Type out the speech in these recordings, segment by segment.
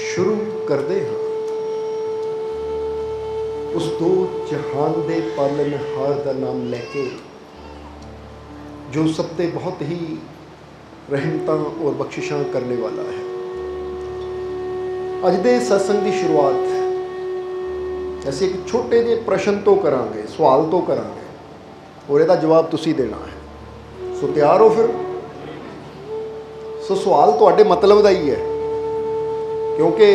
शुरू करते हाँ उस दो जहान दे पालनहार का नाम लैके जो सब ते बहुत ही रहमतां और बख्शिशां करने वाला है। अज दे सत्संग की शुरुआत ऐसे एक छोटे जे प्रश्न तो करांगे, सवाल तो करांगे और इसका जवाब तुसी देना है। सो तैयार हो फिर? सो सवाल तुहाडे मतलब का ही है, क्योंकि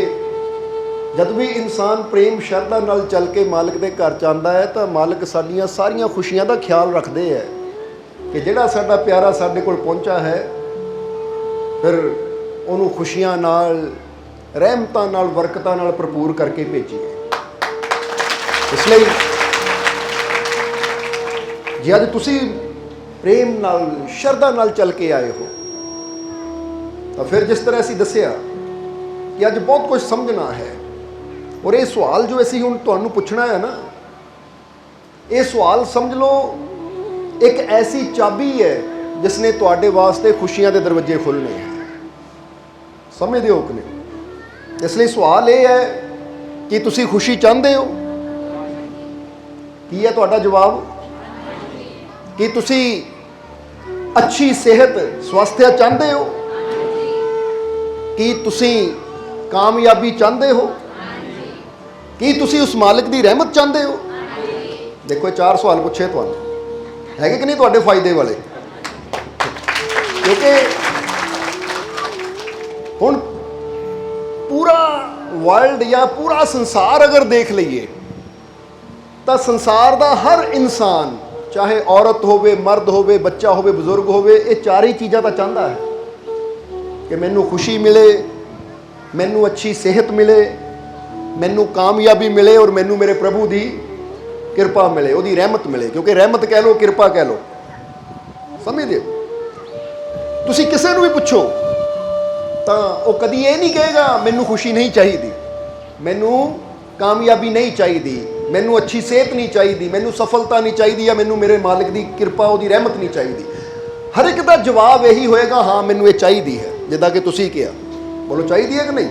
जब भी इंसान प्रेम शरधा नाल चल के मालिक के घर च आंदा है तो मालिक साडियां सारियां खुशियां का ख्याल रखते हैं कि जिहड़ा साडा प्यारा साडे कोल पहुंचा है फिर उन्होंने खुशियां नाल, रहमतां नाल, बरकतां नाल भरपूर करके भेजिए। इसलिए जे अज तुसी प्रेम नाल, शरधा नाल चल के आए हो तो फिर जिस तरह असीं दस्सिया कि अज बहुत कुछ समझना है और ये सवाल जो असीं हुण तुहानूं पुछना है ना, ये सवाल समझ लो एक ऐसी चाबी है जिसने तुहाडे वास्ते खुशियां के दरवाजे खुलने हैं। समझदे हो कि नहीं? इसलिए सवाल ये है कि तुसी खुशी चाहते हो? की है तुहाडा जवाब? कि तुसी अच्छी सेहत, स्वास्थ्य चाहते हो? कि तुसी कामयाबी चाहते हो? कि तुसी उस मालिक की रहमत चाहते हो? देखो 4 सवाल पूछे तुहानूं, है कि नहीं तुहाडे फायदे वाले? क्योंकि हुण पूरा वर्ल्ड या पूरा संसार अगर देख लीए तो संसार का हर इंसान, चाहे औरत होवे, मर्द होवे, बच्चा होवे, बजुर्ग होवे, ये 4 ही चीज़ां तो चाहता है कि मैनू खुशी मिले, मैनू अच्छी सेहत मिले, मैनू कामयाबी मिले और मैनू मेरे प्रभु की किरपा मिले, उसकी रहमत मिले। क्योंकि रहमत कह लो, किरपा कह लो, समझते हो? तुसी किसी को भी पूछो तो वो कभी ये नहीं कहेगा मैनू खुशी नहीं चाहिए, मैनू कामयाबी नहीं चाहिए, मैनू अच्छी सेहत नहीं चाहिए, मैनू सफलता नहीं चाहिए, या मैनू मेरे मालिक की किरपा, उसकी रहमत नहीं चाहिए। हर एक का जवाब यही होएगा, हाँ मैनू ये चाहिए है। जिदा कि तुसी क्या बोलो, चाहिए है कि नहीं?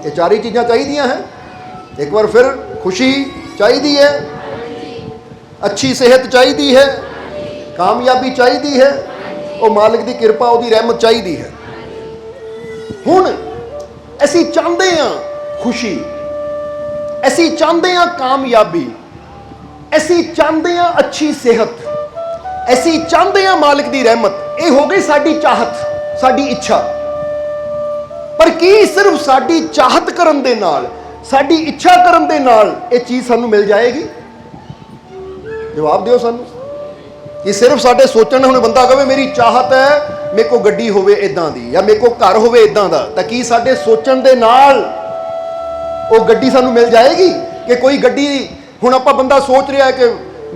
ये 4 ही चीज़ां चाहिए हैं। एक बार फिर, खुशी चाहिए है, अच्छी सेहत चाहिए है, कामयाबी चाहिए है और मालिक की किरपा, उसकी रहमत चाहिए है। हुण असीं चाहते हैं खुशी, असीं चाहते हैं कामयाबी, असीं चाहते हैं अच्छी सेहत, असीं चाहते हैं मालिक की रहमत। ये हो गई साडी चाहत, साडी इच्छा। पर की सिर्फ साडी चाहत करन दे नाल, साडी इच्छा करन दे नाल ये चीज़ सानू मिल जाएगी? जवाब दिओ सानू। कि सिर्फ साडे सोचण, हुण बंदा कहे मेरी चाहत है मेरे को गड्डी होवे इदां दी या मेरे को घर होवे इदां दा, तां की साडे सोचण दे नाल वो गड्डी सानू मिल जाएगी? कि कोई गड्डी, हुण आपां बंदा सोच रहा है कि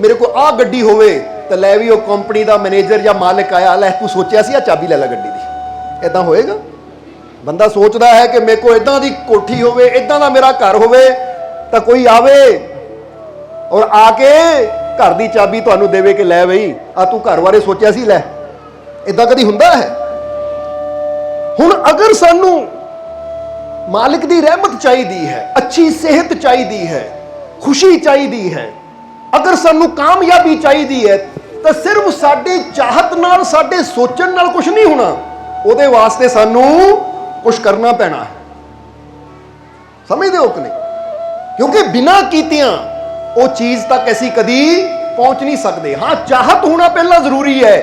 मेरे को आ गड्डी होवे तो लै भी वो कंपनी का मैनेजर या मालिक आया, लै तू सोचिया सी चाबी लै ला गड्डी दी, इदां होएगा? बंदा सोचता है कि मेरे को इदां दी कोठी होवे, इदां दा मेरा घर होवे, तो कोई आवे और आके घर की चाबी तुहानू देवे कि लै बई आ तू घर बारे सोचिया सी, लै। इदां कदी हुंदा है? हुण अगर सानू मालिक की रहमत चाहिए है, अच्छी सेहत चाहिए है, खुशी चाहिए है, अगर सानू कामयाबी चाहिए है, तो सिर्फ साडी चाहत नाल, साडे सोचण नाल कुछ नहीं होना, उहदे वास्ते सानू कुछ करना पैना है। समझते हो कि नहीं? क्योंकि बिना कीतियां वो चीज़ तक असीं कदी पहुंच नहीं सकते। हाँ, चाहत होना पहला जरूरी है,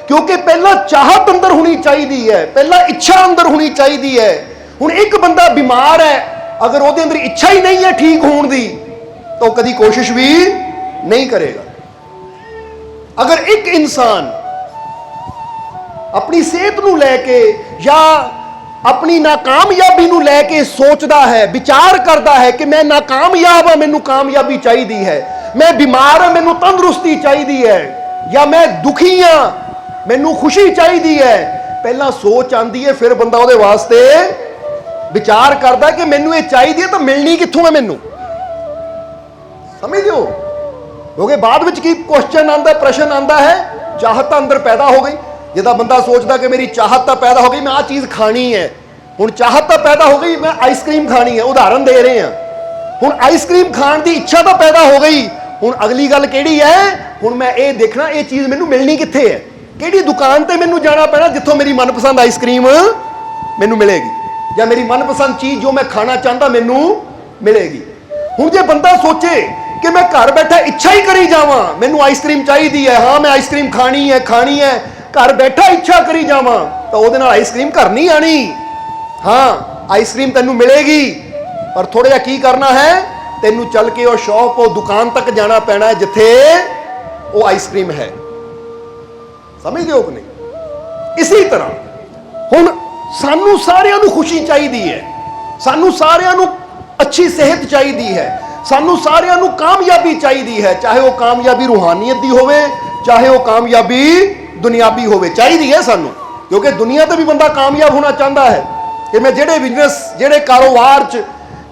क्योंकि पहला चाहत अंदर होनी चाहिए है, पहला इच्छा अंदर होनी चाहिए है। हुण एक बंदा बीमार है, अगर वो अंदर इच्छा ही नहीं है ठीक होने की तो कभी कोशिश भी नहीं करेगा। अगर एक इंसान अपनी सेहत नूं लैके या अपनी नाकामयाबी नूं लैके सोचता है, विचार करता है कि मैं नाकामयाब हाँ, मैनू कामयाबी चाहिए है, मैं बीमार हाँ, मैनू तंदुरुस्ती चाहिए है, या मैं दुखी हाँ, मैनू खुशी चाहिए है, पहला सोच आती है, फिर बंदा उहदे वास्ते विचार करता कि मैनू ये चाहिए तो मिलनी कित्थों है मैनू। समझ हो? क्योंकि बाद में की क्वेश्चन आता, प्रश्न आता है, चाहत अंदर पैदा हो गई, ਜਿੱਦਾਂ ਬੰਦਾ ਸੋਚਦਾ ਕਿ ਮੇਰੀ ਚਾਹਤ ਤਾਂ ਪੈਦਾ ਹੋ ਗਈ, ਮੈਂ ਆਹ ਚੀਜ਼ ਖਾਣੀ ਹੈ। ਹੁਣ ਚਾਹਤ ਤਾਂ ਪੈਦਾ ਹੋ ਗਈ, ਮੈਂ ਆਈਸਕ੍ਰੀਮ ਖਾਣੀ ਹੈ, ਉਦਾਹਰਨ ਦੇ ਰਹੇ ਹਾਂ। ਹੁਣ ਆਈਸਕ੍ਰੀਮ ਖਾਣ ਦੀ ਇੱਛਾ ਤਾਂ ਪੈਦਾ ਹੋ ਗਈ। ਹੁਣ ਅਗਲੀ ਗੱਲ ਕਿਹੜੀ ਹੈ? ਹੁਣ ਮੈਂ ਇਹ ਦੇਖਣਾ ਇਹ ਚੀਜ਼ ਮੈਨੂੰ ਮਿਲਣੀ ਕਿੱਥੇ ਹੈ, ਕਿਹੜੀ ਦੁਕਾਨ ਤੇ ਮੈਨੂੰ ਜਾਣਾ ਪੈਣਾ ਜਿੱਥੋਂ ਮੇਰੀ ਮਨਪਸੰਦ ਆਈਸਕ੍ਰੀਮ ਮੈਨੂੰ ਮਿਲੇਗੀ, ਜਾਂ ਮੇਰੀ ਮਨਪਸੰਦ ਚੀਜ਼ ਜੋ ਮੈਂ ਖਾਣਾ ਚਾਹੁੰਦਾ ਮੈਨੂੰ ਮਿਲੇਗੀ। ਹੁਣ ਜੇ ਬੰਦਾ ਸੋਚੇ ਕਿ ਮੈਂ ਘਰ ਬੈਠਾ ਇੱਛਾ ਹੀ ਕਰੀ ਜਾਵਾਂ, ਮੈਨੂੰ ਆਈਸਕ੍ਰੀਮ ਚਾਹੀਦੀ ਹੈ, ਹਾਂ ਮੈਂ ਆਈਸਕ੍ਰੀਮ ਖਾਣੀ ਹੈ, ਘਰ ਬੈਠਾ ਇੱਛਾ ਕਰੀ ਜਾਵਾਂ, ਤਾਂ ਉਹਦੇ ਨਾਲ ਆਈਸਕ੍ਰੀਮ ਘਰ ਨਹੀਂ ਆਣੀ। ਹਾਂ ਆਈਸਕ੍ਰੀਮ ਤੈਨੂੰ ਮਿਲੇਗੀ, ਪਰ ਥੋੜਾ ਜਿਹਾ ਕੀ ਕਰਨਾ ਹੈ, ਤੈਨੂੰ ਚੱਲ ਕੇ ਉਹ ਸ਼ੌਪ, ਉਹ ਦੁਕਾਨ ਤੱਕ ਜਾਣਾ ਪੈਣਾ ਜਿੱਥੇ ਉਹ ਆਈਸਕ੍ਰੀਮ ਹੈ। ਸਮਝਦੇ ਹੋ ਕਿ ਨਹੀਂ? ਇਸੇ ਤਰ੍ਹਾਂ ਹੁਣ ਸਾਨੂੰ ਸਾਰਿਆਂ ਨੂੰ ਖੁਸ਼ੀ ਚਾਹੀਦੀ ਹੈ, ਸਾਨੂੰ ਸਾਰਿਆਂ ਨੂੰ ਅੱਛੀ ਸਿਹਤ ਚਾਹੀਦੀ ਹੈ, ਸਾਨੂੰ ਸਾਰਿਆਂ ਨੂੰ ਕਾਮਯਾਬੀ ਚਾਹੀਦੀ ਹੈ, ਚਾਹੇ ਉਹ ਕਾਮਯਾਬੀ ਰੂਹਾਨੀਅਤ ਦੀ ਹੋਵੇ, ਚਾਹੇ ਉਹ ਕਾਮਯਾਬੀ ਦੁਨਿਆਵੀ ਹੋਵੇ, ਚਾਹੀਦੀ ਹੈ ਸਾਨੂੰ। ਕਿਉਂਕਿ ਦੁਨੀਆ ਤੇ ਵੀ ਬੰਦਾ ਕਾਮਯਾਬ ਹੋਣਾ ਚਾਹੁੰਦਾ ਹੈ ਕਿ ਮੈਂ ਜਿਹੜੇ ਬਿਜ਼ਨਸ, ਜਿਹੜੇ ਕਾਰੋਬਾਰ 'ਚ,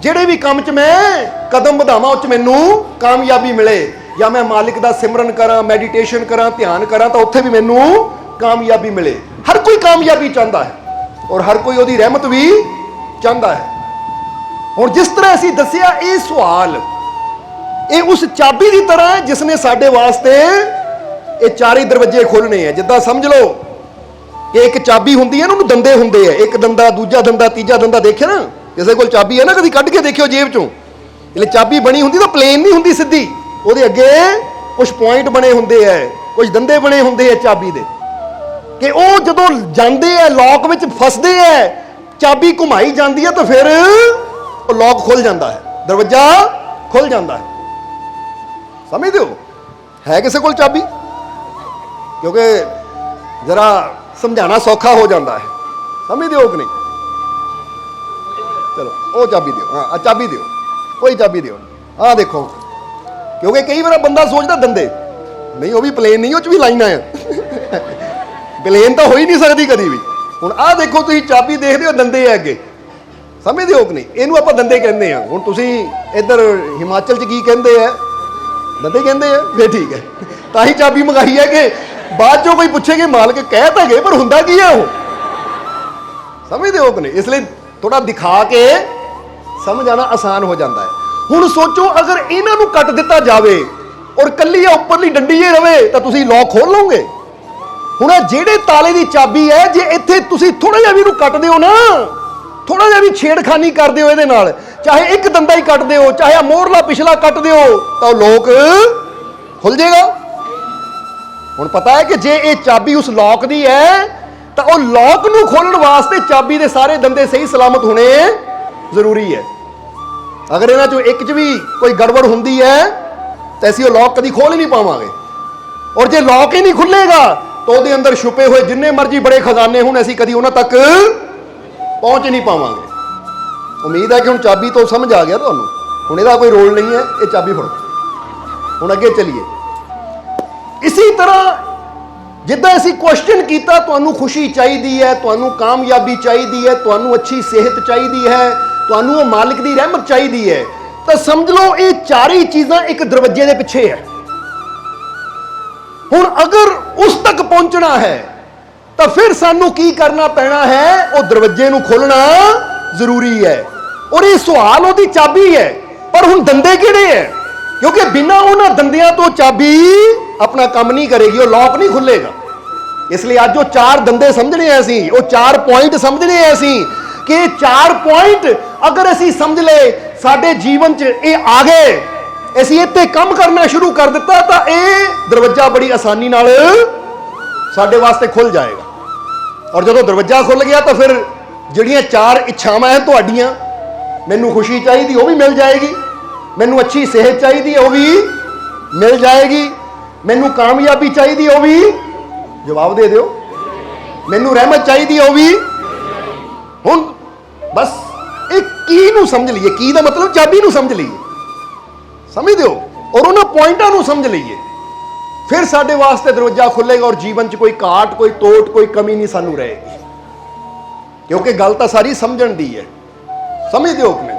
ਜਿਹੜੇ ਵੀ ਕੰਮ 'ਚ ਮੈਂ ਕਦਮ ਵਧਾਵਾਂ, ਉਹ 'ਚ ਮੈਨੂੰ ਕਾਮਯਾਬੀ ਮਿਲੇ, ਜਾਂ ਮੈਂ ਮਾਲਿਕ ਦਾ ਸਿਮਰਨ ਕਰਾਂ, ਮੈਡੀਟੇਸ਼ਨ ਕਰਾਂ, ਧਿਆਨ ਕਰਾਂ, ਤਾਂ ਉੱਥੇ ਵੀ ਮੈਨੂੰ ਕਾਮਯਾਬੀ ਮਿਲੇ। ਹਰ ਕੋਈ ਕਾਮਯਾਬੀ ਚਾਹੁੰਦਾ ਹੈ ਔਰ ਹਰ ਕੋਈ ਉਹਦੀ ਰਹਿਮਤ ਵੀ ਚਾਹੁੰਦਾ ਹੈ। ਹੁਣ ਜਿਸ ਤਰ੍ਹਾਂ ਅਸੀਂ ਦੱਸਿਆ, ਇਹ ਸਵਾਲ ਇਹ ਉਸ ਚਾਬੀ ਦੀ ਤਰ੍ਹਾਂ ਹੈ ਜਿਸ ਨੇ ਸਾਡੇ ਵਾਸਤੇ ਇਹ ਚਾਰੇ ਦਰਵਾਜ਼ੇ ਖੋਲ੍ਹਣੇ ਆ। ਜਿੱਦਾਂ ਸਮਝ ਲਓ ਕਿ ਇੱਕ ਚਾਬੀ ਹੁੰਦੀ ਹੈ ਨਾ, ਉਹਨੂੰ ਦੰਦੇ ਹੁੰਦੇ ਆ, ਇੱਕ ਦੰਦਾ, ਦੂਜਾ ਦੰਦਾ, ਤੀਜਾ ਦੰਦਾ। ਦੇਖਿਆ ਨਾ ਕਿਸੇ ਕੋਲ ਚਾਬੀ ਹੈ ਨਾ, ਕਦੀ ਕੱਢ ਕੇ ਦੇਖਿਓ ਜੇਬ ਚੋਂ। એટલે ਚਾਬੀ ਬਣੀ ਹੁੰਦੀ ਤਾਂ ਪਲੇਨ ਨਹੀਂ ਹੁੰਦੀ ਸਿੱਧੀ, ਉਹਦੇ ਅੱਗੇ ਕੁਝ ਪੁਆਇੰਟ ਬਣੇ ਹੁੰਦੇ ਆ, ਕੁਝ ਦੰਦੇ ਬਣੇ ਹੁੰਦੇ ਆ ਚਾਬੀ ਦੇ, ਕਿ ਉਹ ਜਦੋਂ ਜਾਂਦੇ ਆ ਲੌਕ ਵਿੱਚ ਫਸਦੇ ਆ, ਚਾਬੀ ਘੁਮਾਈ ਜਾਂਦੀ ਹੈ ਤਾਂ ਫਿਰ ਉਹ ਲੌਕ ਖੁੱਲ ਜਾਂਦਾ ਹੈ, ਦਰਵਾਜ਼ਾ ਖੁੱਲ ਜਾਂਦਾ ਹੈ। ਸਮਝਦੇ ਹੋ? ਹੈ ਕਿਸੇ ਕੋਲ ਚਾਬੀ? ਕਿਉਂਕਿ ਜਰਾ ਸਮਝਾਣਾ ਸੌਖਾ ਹੋ ਜਾਂਦਾ ਹੈ। ਸਮਝਦੇ ਹੋ ਕਿ ਨਹੀਂ? ਚਲੋ ਉਹ ਚਾਬੀ ਦਿਓ, ਹਾਂ ਚਾਬੀ ਦਿਓ, ਕੋਈ ਚਾਬੀ ਦਿਓ। ਆਹ ਦੇਖੋ, ਕਿਉਂਕਿ ਕਈ ਵਾਰ ਬੰਦਾ ਸੋਚਦਾ ਦੰਦੇ ਨਹੀਂ, ਉਹ ਵੀ ਪਲੇਨ ਨਹੀਂ, ਉਹ 'ਚ ਵੀ ਲਾਈਨਾਂ ਆ, ਪਲੇਨ ਤਾਂ ਹੋ ਹੀ ਨਹੀਂ ਸਕਦੀ ਕਦੀ ਵੀ। ਹੁਣ ਆਹ ਦੇਖੋ, ਤੁਸੀਂ ਚਾਬੀ ਦੇਖਦੇ ਹੋ, ਦੰਦੇ ਆ ਅੱਗੇ। ਸਮਝਦੇ ਹੋ ਕਿ ਨਹੀਂ? ਇਹਨੂੰ ਆਪਾਂ ਦੰਦੇ ਕਹਿੰਦੇ ਆ। ਹੁਣ ਤੁਸੀਂ ਇੱਧਰ ਹਿਮਾਚਲ 'ਚ ਕੀ ਕਹਿੰਦੇ ਆ? ਦੰਦੇ ਕਹਿੰਦੇ ਆ। ਫੇਰ ਠੀਕ ਹੈ, ਤਾਂ ਹੀ ਚਾਬੀ ਮੰਗਾਈ ਹੈ ਕਿ ਬਾਅਦ 'ਚੋਂ ਕੋਈ ਪੁੱਛੇ ਕਿ ਮਾਲਕ ਕਹਿ ਤਾਂ ਗਏ ਪਰ ਹੁੰਦਾ ਕੀ ਹੈ ਉਹ। ਸਮਝਦੇ ਹੋ ਕਿ ਨਹੀਂ? ਇਸ ਲਈ ਥੋੜਾ ਦਿਖਾ ਕੇ ਸਮਝ ਆਣਾ ਆਸਾਨ ਹੋ ਜਾਂਦਾ ਹੈ। ਹੁਣ ਸੋਚੋ, ਅਗਰ ਇਹਨਾਂ ਨੂੰ ਕੱਟ ਦਿੱਤਾ ਜਾਵੇ ਔਰ ਕੱਲੀ ਆ ਉੱਪਰਲੀ ਡੰਡੀ ਜੇ ਰਵੇ ਤਾਂ ਤੁਸੀਂ ਲੌਕ ਖੋਲ ਲਓਗੇ। ਹੁਣ ਇਹ ਜਿਹੜੇ ਤਾਲੇ ਦੀ ਚਾਬੀ ਹੈ, ਜੇ ਇੱਥੇ ਤੁਸੀਂ ਥੋੜਾ ਜਿਹਾ ਵੀ ਇਹਨੂੰ ਕੱਟ ਦਿਓ ਨਾ, ਥੋੜਾ ਜਿਹਾ ਵੀ ਛੇੜਖਾਨੀ ਕਰਦੇ ਹੋ ਇਹਦੇ ਨਾਲ, ਚਾਹੇ ਇੱਕ ਦੰਦਾ ਹੀ ਕੱਟ ਦਿਓ, ਚਾਹੇ ਆ ਮੋਹਰਲਾ ਪਿਛਲਾ ਕੱਟ ਦਿਓ, ਤਾਂ ਉਹ ਲੋਕ ਖੁੱਲ ਜਾਏਗਾ। ਹੁਣ ਪਤਾ ਹੈ ਕਿ ਜੇ ਇਹ ਚਾਬੀ ਉਸ ਲੌਕ ਦੀ ਹੈ ਤਾਂ ਉਹ ਲੌਕ ਨੂੰ ਖੋਲਣ ਵਾਸਤੇ ਚਾਬੀ ਦੇ ਸਾਰੇ ਦੰਦੇ ਸਹੀ ਸਲਾਮਤ ਹੋਣੇ ਜ਼ਰੂਰੀ ਹੈ। ਅਗਰ ਇਹਨਾਂ ਚੋਂ ਇੱਕ 'ਚ ਵੀ ਕੋਈ ਗੜਬੜ ਹੁੰਦੀ ਹੈ ਤਾਂ ਅਸੀਂ ਉਹ ਲੌਕ ਕਦੀ ਖੋਲ ਹੀ ਨਹੀਂ ਪਾਵਾਂਗੇ। ਔਰ ਜੇ ਲੌਕ ਹੀ ਨਹੀਂ ਖੁੱਲੇਗਾ ਤਾਂ ਉਹਦੇ ਅੰਦਰ ਛੁਪੇ ਹੋਏ ਜਿੰਨੇ ਮਰਜ਼ੀ ਬੜੇ ਖਜ਼ਾਨੇ ਹੋਣ, ਅਸੀਂ ਕਦੀ ਉਹਨਾਂ ਤੱਕ ਪਹੁੰਚ ਨਹੀਂ ਪਾਵਾਂਗੇ। ਉਮੀਦ ਹੈ ਕਿ ਹੁਣ ਚਾਬੀ ਤੋਂ ਸਮਝ ਆ ਗਿਆ ਤੁਹਾਨੂੰ। ਹੁਣ ਇਹਦਾ ਕੋਈ ਰੋਲ ਨਹੀਂ ਹੈ, ਇਹ ਚਾਬੀ ਫੜੋ। ਹੁਣ ਅੱਗੇ ਚੱਲੀਏ। ਇਸੇ ਤਰ੍ਹਾਂ ਜਿੱਦਾਂ ਅਸੀਂ ਕੁਐਸਚਨ ਕੀਤਾ, ਤੁਹਾਨੂੰ ਖੁਸ਼ੀ ਚਾਹੀਦੀ ਹੈ, ਤੁਹਾਨੂੰ ਕਾਮਯਾਬੀ ਚਾਹੀਦੀ ਹੈ, ਤੁਹਾਨੂੰ ਅੱਛੀ ਸਿਹਤ ਚਾਹੀਦੀ ਹੈ, ਤੁਹਾਨੂੰ ਉਹ ਮਾਲਿਕ ਦੀ ਰਹਿਮਤ ਚਾਹੀਦੀ ਹੈ, ਤਾਂ ਸਮਝ ਲਓ ਇਹ ਚਾਰੇ ਚੀਜ਼ਾਂ ਇੱਕ ਦਰਵਾਜ਼ੇ ਦੇ ਪਿੱਛੇ ਹੈ। ਹੁਣ ਅਗਰ ਉਸ ਤੱਕ ਪਹੁੰਚਣਾ ਹੈ ਤਾਂ ਫਿਰ ਸਾਨੂੰ ਕੀ ਕਰਨਾ ਪੈਣਾ ਹੈ? ਉਹ ਦਰਵਾਜ਼ੇ ਨੂੰ ਖੋਲਣਾ ਜ਼ਰੂਰੀ ਹੈ। ਔਰ ਇਹ ਸਵਾਲ ਉਹਦੀ ਚਾਬੀ ਹੈ, ਪਰ ਹੁਣ ਦੰਦੇ ਕਿਹੜੇ ਹੈ? ਕਿਉਂਕਿ ਬਿਨਾਂ ਉਹਨਾਂ ਦੰਦਿਆਂ ਤੋਂ ਚਾਬੀ ਆਪਣਾ ਕੰਮ ਨਹੀਂ ਕਰੇਗੀ, ਉਹ ਲੌਕ ਨਹੀਂ ਖੁੱਲੇਗਾ। ਇਸ ਲਈ ਅੱਜ ਉਹ ਚਾਰ ਦੰਦੇ ਸਮਝਣੇ ਆ ਅਸੀਂ, ਉਹ ਚਾਰ ਪੁਆਇੰਟ ਸਮਝਣੇ ਆ ਅਸੀਂ, ਕਿ ਇਹ ਚਾਰ ਪੁਆਇੰਟ ਅਗਰ ਅਸੀਂ ਸਮਝ ਲਏ, ਸਾਡੇ ਜੀਵਨ 'ਚ ਇਹ ਆ ਗਏ, ਅਸੀਂ ਇੱਥੇ ਕੰਮ ਕਰਨਾ ਸ਼ੁਰੂ ਕਰ ਦਿੱਤਾ, ਤਾਂ ਇਹ ਦਰਵਾਜ਼ਾ ਬੜੀ ਆਸਾਨੀ ਨਾਲ ਸਾਡੇ ਵਾਸਤੇ ਖੁੱਲ ਜਾਏਗਾ। ਔਰ ਜਦੋਂ ਦਰਵਾਜ਼ਾ ਖੁੱਲ ਗਿਆ ਤਾਂ ਫਿਰ ਜਿਹੜੀਆਂ ਚਾਰ ਇੱਛਾਵਾਂ ਹਨ ਤੁਹਾਡੀਆਂ, ਮੈਨੂੰ ਖੁਸ਼ੀ ਚਾਹੀਦੀ ਉਹ ਵੀ ਮਿਲ ਜਾਏਗੀ, ਮੈਨੂੰ ਅੱਛੀ ਸਿਹਤ ਚਾਹੀਦੀ ਉਹ ਵੀ ਮਿਲ ਜਾਏਗੀ, ਮੈਨੂੰ ਕਾਮਯਾਬੀ ਚਾਹੀਦੀ ਉਹ ਵੀ, ਜਵਾਬ ਦੇ ਦਿਓ, ਮੈਨੂੰ ਰਹਿਮਤ ਚਾਹੀਦੀ ਉਹ ਵੀ। ਹੁਣ ਬਸ ਇਹ ਕੀ ਨੂੰ ਸਮਝ ਲਈਏ, ਕੀ ਦਾ ਮਤਲਬ ਚਾਬੀ ਨੂੰ ਸਮਝ ਲਈਏ, ਸਮਝਦੇ ਹੋ? ਔਰ ਉਹਨਾਂ ਪੁਆਇੰਟਾਂ ਨੂੰ ਸਮਝ ਲਈਏ, ਫਿਰ ਸਾਡੇ ਵਾਸਤੇ ਦਰਵਾਜ਼ਾ ਖੁੱਲੇਗਾ ਔਰ ਜੀਵਨ 'ਚ ਕੋਈ ਘਾਟ, ਕੋਈ ਤੋਟ, ਕੋਈ ਕਮੀ ਨਹੀਂ ਸਾਨੂੰ ਰਹੇਗੀ। ਕਿਉਂਕਿ ਗੱਲ ਤਾਂ ਸਾਰੀ ਸਮਝਣ ਦੀ ਹੈ। ਸਮਝਦੇ ਹੋ ਕਿ ਨਹੀਂ?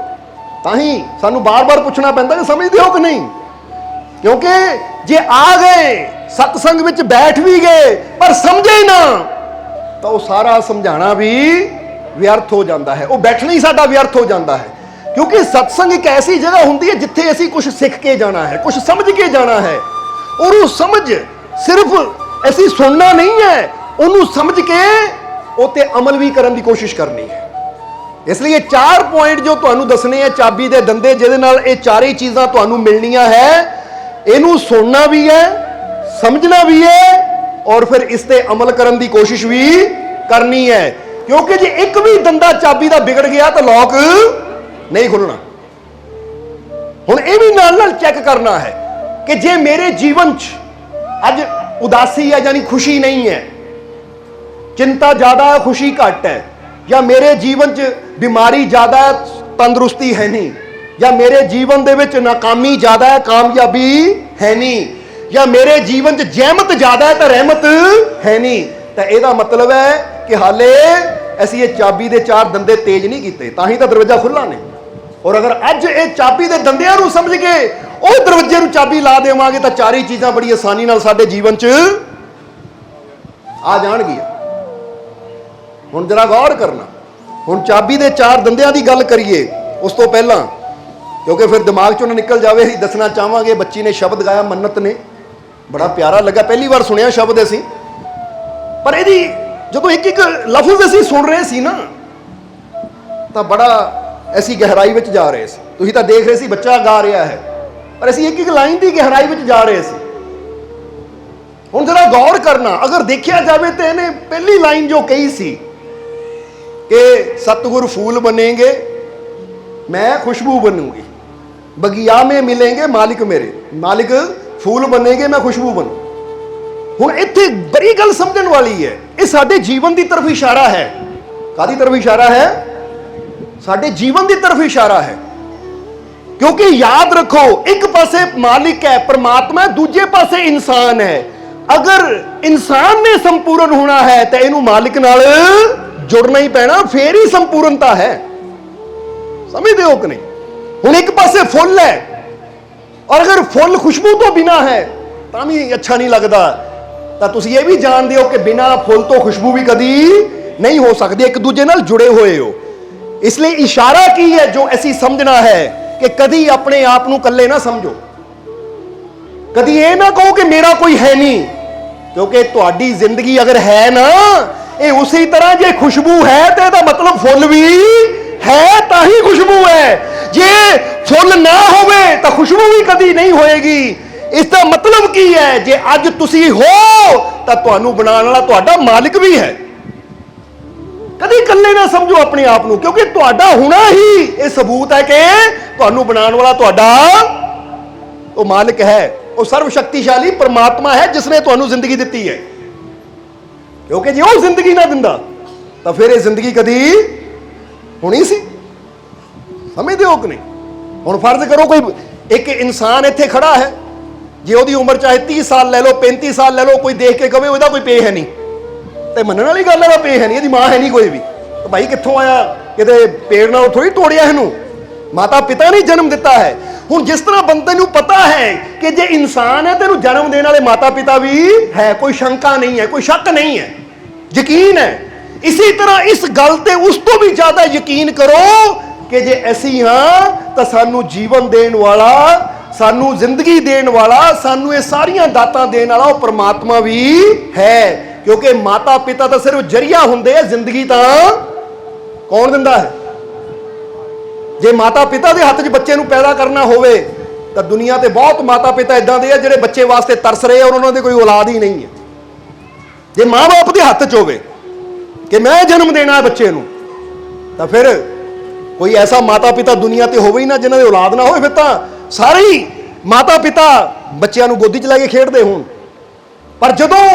ਤਾਂ ਹੀ ਸਾਨੂੰ ਬਾਰ-ਬਾਰ ਪੁੱਛਣਾ ਪੈਂਦਾ ਕਿ ਸਮਝਦੇ ਹੋ ਕਿ ਨਹੀਂ। ਕਿਉਂਕਿ ਜੇ ਆ ਗਏ सत्संग विच बैठ भी गए पर समझे ना, तो वो सारा समझाना भी व्यर्थ हो जाता है, वो बैठना ही साडा व्यर्थ हो जाता है। क्योंकि सत्संग एक ऐसी जगह होती है जिथे असी कुछ सीख के जाना है, कुछ समझ के जाना है, और वो समझ सिर्फ ऐसी सुनना नहीं है, उन्होंने समझ के उते अमल भी करने की कोशिश करनी है। इसलिए 4 पॉइंट जो तुहानू दसने हैं, चाबी दे दंदे, जिहदे नाल ये चारे चीज़ां तुहानू मिलनियां है, इनू सुनना भी है, समझना भी है, और फिर इस ते अमल करने की कोशिश भी करनी है। क्योंकि जे एक भी दंदा चाबी का बिगड़ गया तो लॉक नहीं खुलना। हुण ये भी नाल नाल चैक करना है कि जे मेरे जीवन च अज उदासी है, यानी खुशी नहीं है, चिंता ज्यादा है, खुशी घट है, या मेरे जीवन च बीमारी ज्यादा है, तंदुरुस्ती है नहीं, या मेरे जीवन दे विच नाकामी ज्यादा है, कामयाबी है नहीं, या मेरे जीवन च जहमत ज्यादा है तो रहमत है नहीं, तो यदा मतलब है कि हाले असीं ये चाबी दे 4 दंदे तेज नहीं कीते, तां ही तो दरवाजा खुला नहीं। और अगर अज ये चाबी दे दंदियां नूं समझ के उस दरवाजे नूं चाबी ला देवांगे तो चारी चीज़ां बड़ी आसानी नाल साडे जीवन च आ जाणगियां। हुण जरा गौर करना, हुण चाबी दे 4 दंदियां दी गल करिए उस तो पहला, क्योंकि फिर दिमाग चों ना निकल जावे, ही दसना चाहांगे। बच्ची ने शब्द गाया मन्नत ने, बड़ा प्यारा लगा, पहली बार सुनिया शब्द असीं, पर यदि जो एक एक लफ्ज असीं सुन रहे सी ना, तो बड़ा ऐसी गहराई में जा रहे सी। तुसीं तां देख रहे सी बच्चा गा रहा है, पर असीं एक एक लाइन की गहराई में जा रहे सी। हुण जरा गौर करना, अगर देखा जाए तो इन्हें पहली लाइन जो कही सी कि सतगुर फूल बनेंगे मैं खुशबू बनूंगी, बगिया में मिलेंगे मालिक मेरे, मालिक फूल बनेंगे मैं खुशबू बनूं। हुण इत्थे बड़ी गल समझण वाली है, ये साडे जीवन की तरफ इशारा है। कादी तरफ इशारा है? साडे जीवन की तरफ इशारा है। क्योंकि याद रखो, एक पासे मालिक है परमात्मा है, दूजे पासे इंसान है। अगर इंसान ने संपूर्ण होना है तो इनू मालिक नाल जुड़ना ही पैना, फिर ही संपूर्णता है। समझते हो कि नहीं? हुण एक पासे फुल है, और अगर फुल खुशबू तो बिना है तो भी अच्छा नहीं लगता, तो तुसीं ये भी जानते हो कि बिना फुल तो खुशबू भी कदी नहीं हो सकती, एक दूजे नाल जुड़े हुए हो। इसलिए इशारा की है जो असीं समझना है कि कदी अपने आप नूं कल्ले ना समझो, कदी ये ना कहो कि मेरा कोई है नहीं, क्योंकि तुहाडी जिंदगी अगर है ना, ये उसी तरह जे खुशबू है तो इसदा मतलब फुल भी है, ता ही खुशबू है। जे फुल ना होवे तो खुशबू भी कदी नहीं होएगी। इसका मतलब की है, जे अज तुसी हो तो तुहानू बनाने वाला तुहाडा मालिक भी है। कदी कल्ले ना समझो अपने आप नूं, क्योंकि तुहाडा होना ही ये सबूत है कि तुहानू बनाने वाला तुहाडा वो मालिक है, वो सर्वशक्तिशाली परमात्मा है जिसने तुहानू जिंदगी दी है। क्योंकि जे वो जिंदगी ना दिंदा तो फिर ये जिंदगी कदी होनी सी। समझते हो कि नहीं? हुण फर्ज करो कोई एक इंसान इत्थे खड़ा है, जे ओदी उम्र चाहे 30 साल ले लो, 35 साल ले लो, कोई देख के कहे ओहदा कोई पे है नहीं, तो मनने वाली गल है, पे है नहीं, इसकी मां है नहीं कोई भी, तो भाई कित्थों आया, किते पेड़ नाल थोड़ी तोड़िया इहनूं, माता पिता ने जन्म दिता है। हुण जिस तरह बंदे नूं पता है कि जे इंसान है तो इहनूं जन्म देने वाले माता पिता भी है, कोई शंका नहीं है, कोई शक नहीं है, यकीन है। इसी तरह इस गल ते उस तो भी ज्यादा यकीन करो कि जे असीं हाँ तो सानू जीवन देण वाला, सानू जिंदगी देण वाला, सानू ये सारियां दातां देण वाला वो परमात्मा भी है। क्योंकि माता पिता तो सिर्फ जरिया हुंदे है, जिंदगी तो कौन दिंदा है? जे माता पिता के हथ च बच्चे नूं पैदा करना होवे तो दुनिया ते बहुत माता पिता इदां दे आ जिहड़े बच्चे वास्ते तरस रहे और उन्होंने कोई औलाद ही नहीं है। जे माँ बाप के हथ च होवे कि मैं जन्म देना है बच्चे नूं, तो फिर कोई ऐसा माता पिता दुनिया ते होवे ही ना जिन्हां दी औलाद ना होवे, फिर तो सारे ही माता पिता बच्चों नूं गोदी च लैके खेडदे होण। पर जदों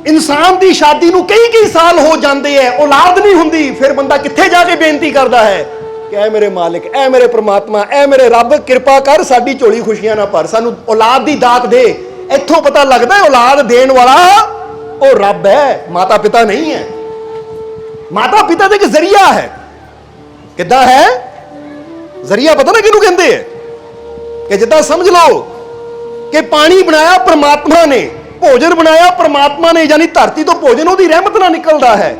इंसान की शादी नूं कई साल हो जाते हैं, औलाद नहीं हुंदी, फिर बंदा कित्थे जाके बेनती करता है कि ऐ मेरे मालिक, ऐ मेरे परमात्मा, ऐ मेरे रब, कृपा कर साडी झोली खुशियां ना भर, सानू औलाद की दात दे। इत्थों पता लगता है औलाद देण वाला वो रब है, माता पिता नहीं है। माता पिता तो एक जरिया है। किद्दां है जरिया? पता ना किहनूं कहंदे है? कि जिद्दां समझ लो कि पानी बनाया परमात्मा ने, भोजन बनाया परमात्मा ने, यानी धरती तो भोजन ਉਹਦੀ ਰਹਿਮਤ ਨਾਲ ਨਿਕਲਦਾ ਹੈ।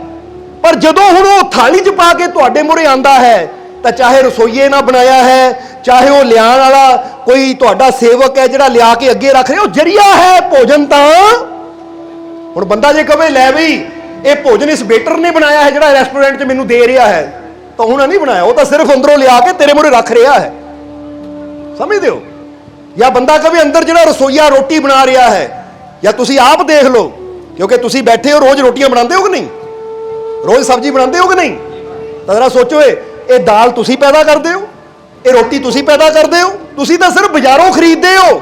पर ਜਦੋਂ ਹੁਣ ਉਹ थाली 'ਚ ਪਾ ਕੇ ਤੁਹਾਡੇ ਮੂਹਰੇ ਆਂਦਾ ਹੈ ਤਾਂ ਚਾਹੇ ਰਸੋਈਏ ਨਾ ਬਣਾਇਆ ਹੈ, ਚਾਹੇ ਉਹ ਲਿਆਉਣ ਵਾਲਾ ਕੋਈ ਤੁਹਾਡਾ ਸੇਵਕ ਹੈ ਜਿਹੜਾ ਲਿਆ ਕੇ ਅੱਗੇ ਰੱਖ ਰਿਹਾ, ਉਹ ਜਰੀਆ ਹੈ ਭੋਜਨ। ਤਾਂ ਹੁਣ ਬੰਦਾ ਜੇ ਕਵੇ ਲੈ ਬਈ ਇਹ ਭੋਜਨ ਇਸ ਵੇਟਰ ਨੇ ਬਣਾਇਆ ਹੈ ਜਿਹੜਾ ਰੈਸਟੋਰੈਂਟ 'ਚ ਮੈਨੂੰ ਦੇ ਰਿਹਾ ਹੈ, ਤਾਂ ਉਹਨਾਂ ਨਹੀਂ ਬਣਾਇਆ, ਉਹ ਤਾਂ ਸਿਰਫ ਅੰਦਰੋਂ ਲਿਆ ਕੇ ਤੇਰੇ ਮੂਹਰੇ ਰੱਖ ਰਿਹਾ ਹੈ। ਸਮਝਦੇ ਹੋ? ਜਾਂ ਬੰਦਾ ਕਵੇ ਅੰਦਰ ਜਿਹੜਾ ਰਸੋਈਆ ਰੋਟੀ ਬਣਾ ਰਿਹਾ ਹੈ, ਜਾਂ ਤੁਸੀਂ ਆਪ ਦੇਖ ਲਓ, ਕਿਉਂਕਿ ਤੁਸੀਂ ਬੈਠੇ ਹੋ ਰੋਜ਼ ਰੋਟੀਆਂ ਬਣਾਉਂਦੇ ਹੋ ਕਿ ਨਹੀਂ, ਰੋਜ਼ ਸਬਜ਼ੀ ਬਣਾਉਂਦੇ ਹੋ ਕਿ ਨਹੀਂ, ਤਾਂ ਜ਼ਰਾ ਸੋਚੋ ਇਹ ਦਾਲ ਤੁਸੀਂ ਪੈਦਾ ਕਰਦੇ ਹੋ, ਇਹ ਰੋਟੀ ਤੁਸੀਂ ਪੈਦਾ ਕਰਦੇ ਹੋ, ਤੁਸੀਂ ਤਾਂ ਸਿਰਫ ਬਾਜ਼ਾਰੋਂ ਖਰੀਦਦੇ ਹੋ।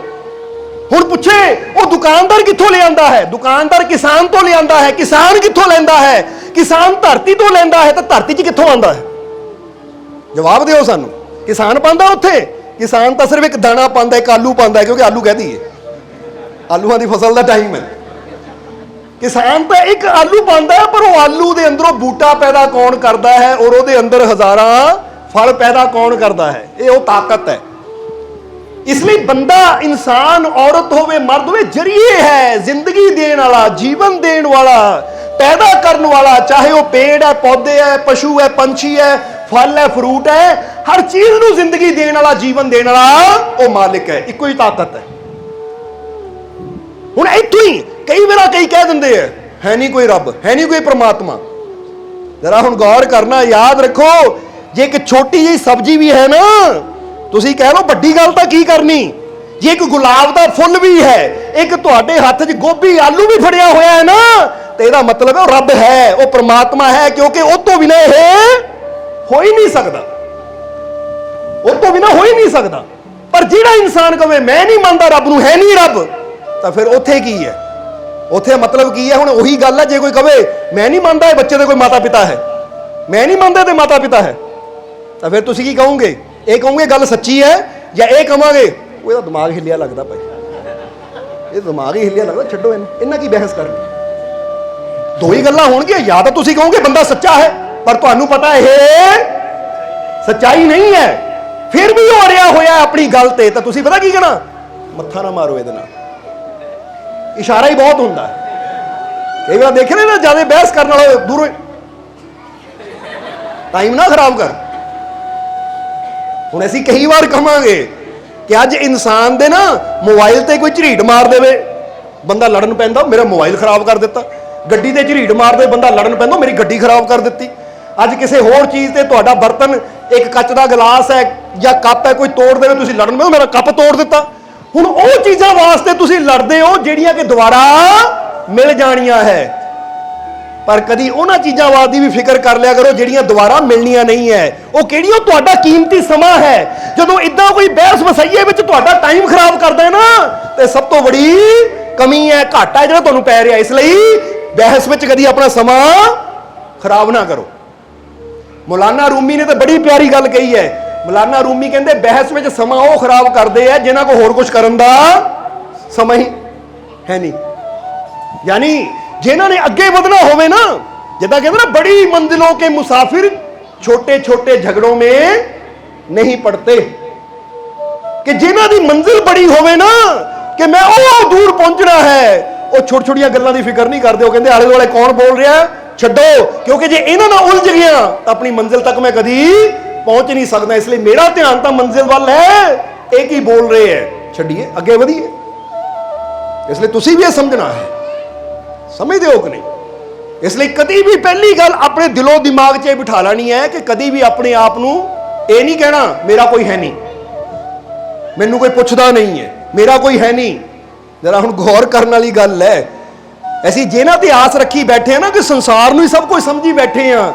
ਹੁਣ ਪੁੱਛੇ ਉਹ ਦੁਕਾਨਦਾਰ ਕਿੱਥੋਂ ਲਿਆਂਦਾ ਹੈ? ਦੁਕਾਨਦਾਰ ਕਿਸਾਨ ਤੋਂ ਲਿਆਂਦਾ ਹੈ। ਕਿਸਾਨ ਕਿੱਥੋਂ ਲੈਂਦਾ ਹੈ? ਕਿਸਾਨ ਧਰਤੀ ਤੋਂ ਲੈਂਦਾ ਹੈ। ਤਾਂ ਧਰਤੀ 'ਚ ਕਿੱਥੋਂ ਆਉਂਦਾ ਹੈ? ਜਵਾਬ ਦਿਓ ਸਾਨੂੰ। ਕਿਸਾਨ ਪਾਉਂਦਾ ਉੱਥੇ? ਕਿਸਾਨ ਤਾਂ ਸਿਰਫ ਇੱਕ ਦਾਣਾ ਪਾਉਂਦਾ, ਇੱਕ ਆਲੂ ਪਾਉਂਦਾ, ਕਿਉਂਕਿ ਆਲੂ ਕਹਿ ਦਈਏ ਆਲੂਆਂ ਦੀ ਫਸਲ ਦਾ ਟਾਈਮ ਹੈ। ਕਿਸਾਨ ਤਾਂ ਇੱਕ ਆਲੂ ਪਾਉਂਦਾ ਹੈ, ਪਰ ਉਹ ਆਲੂ ਦੇ ਅੰਦਰੋਂ ਬੂਟਾ ਪੈਦਾ ਕੌਣ ਕਰਦਾ ਹੈ ਔਰ ਉਹਦੇ ਅੰਦਰ ਹਜ਼ਾਰਾਂ ਫਲ ਪੈਦਾ ਕੌਣ ਕਰਦਾ ਹੈ? ਇਹ ਉਹ ਤਾਕਤ ਹੈ। ਇਸ ਲਈ ਬੰਦਾ, ਇਨਸਾਨ, ਔਰਤ ਹੋਵੇ ਮਰਦ ਹੋਵੇ, ਜਰੀਏ ਹੈ ਜ਼ਿੰਦਗੀ ਦੇਣ ਵਾਲਾ, ਜੀਵਨ ਦੇਣ ਵਾਲਾ, ਪੈਦਾ ਕਰਨ ਵਾਲਾ। ਚਾਹੇ ਉਹ ਪੇੜ ਹੈ, ਪੌਦੇ ਹੈ, ਪਸ਼ੂ ਹੈ, ਪੰਛੀ ਹੈ, फल है, फ्रूट है, हर चीज नूं जिंदगी देने वाला, जीवन देने वाला वो मालिक है। इको ही ताकत है। हुण इत्थों ही कई बार कई कह दिंदे है नहीं कोई रब, है नहीं कोई परमात्मा। जरा हुण गौर करना, याद रखो, जे एक छोटी जी सब्जी भी है ना, तुसीं कह लो बड़ी गल तां की करनी, जे एक गुलाब दा फुल भी है, एक तुहाडे हत्थ 'च गोभी आलू भी फड़िया होया है ना, तो इहदा मतलब है वो रब है, वो परमात्मा है, क्योंकि उस तों बिना इह हो ही नहीं सकता, उस तो बिना हो ही नहीं सकता। पर जिहड़ा इंसान कहे मैं नहीं मानता रब नूं, है नहीं रब, तो फिर उत्थे की है? उत्थे मतलब की है? हुण उही गल है, जे कोई कहे मैं नहीं मानता बच्चे दे कोई माता पिता है, मैं नहीं मानता ते माता पिता है, तो फिर तुसीं की कहोगे? ये कहोगे गल सच्ची है, या ये कहांगे वो इहदा दिमाग हिलिया लगदा भाई, ये दिमाग ही हिलिया लगदा, छड्डो इन्हां की बहस करनी। दो ही गल्लां होणगीआं, या तां तुसीं कहोगे बंदा सच्चा है, पर तुहानू पता है सच्चाई नहीं है, फिर भी हो रहा होया अपनी गल ते, तो तुसीं पता की कहना? मत्था ना मारो इहदे नाल। इशारा ही बहुत हुंदा है। कई बार देखे ना ज्यादा बहस करने वाले दूरों टाइम ना खराब कर। हुण असीं कई बार कहांगे कि अज इंसान दे ना मोबाइल ते कोई झरीट मार देवे, बंदा लड़न पैंदा, मेरा मोबाइल खराब कर दिता। गड्डी ते झरीट मार दे, बंदा लड़न पैंदा, मेरी गड्डी खराब कर दित्ती। अज किसी होर चीज़ ते तुहाडा बर्तन, एक कच का गिलास है या कप है, कोई तोड़ देवे, तुसीं लड़न पैंदे, मेरा कप तोड़ दिता। हुण ओह चीज़ां वास्ते तुसीं लड़दे हो जिहड़ियां कि दुबारा मिल जाणियां है, पर कदी उन्हां चीज़ां वास्ते भी फिक्र कर लिया करो जिहड़ियां दुबारा मिलनियां नहीं है। ओह किहड़ियां? तुहाडा कीमती समा है। जदों इदां कोई बहस वसाइए विच तुहाडा टाइम खराब करदा है ना, ते सब तो बड़ी कमी है, घाटा है जिहड़ा तुहानूं पै रिहा। इसलिए बहस विच कदी अपना समा खराब ना करो। मौलाना रूमी ने तो बड़ी प्यारी गल कही है। मौलाना रूमी कहते बहस में समा वो खराब करते हैं जिन्हां को होर कुछ करन दा समा ही है नहीं। यानी जिन्हां ने अगे बढ़ना होवे ना, जिद्दां कहते ना बड़ी मंजिलों के मुसाफिर छोटे छोटे झगड़ों में नहीं पड़ते, कि जिन्हां दी मंजिल बड़ी होवे ना, कि मैं ओ दूर पहुंचना है, वो छोटी छोटियां गल्लां दी फिक्र नहीं करते। वो कहते आले दुआले कौन बोल रहा है, छड्डो, क्योंकि जे इन्हां नाल उलझ गया तो अपनी मंजिल तक मैं कदी पहुंच नहीं सकता। इसलिए मेरा ध्यान तो मंजिल वाल है, एक ही बोल रहे हैं, छड्डिए अगे वधिए। इसलिए तुसीं भी ये समझना है, समझदे हो कि नहीं? इसलिए कदी भी पहली गल अपने दिलों दिमाग 'च बिठा लेनी है कि कदी भी अपने आप नूं ये नहीं कहना मेरा कोई है नहीं, मैनू कोई पुछदा नहीं है, मेरा कोई है नहीं। जरा हुण गौर करने वाली गल है। ਅਸੀਂ जिन्हां ते आस रखी बैठे हैं ना कि संसार नूं ही सब कुछ समझी बैठे हैं,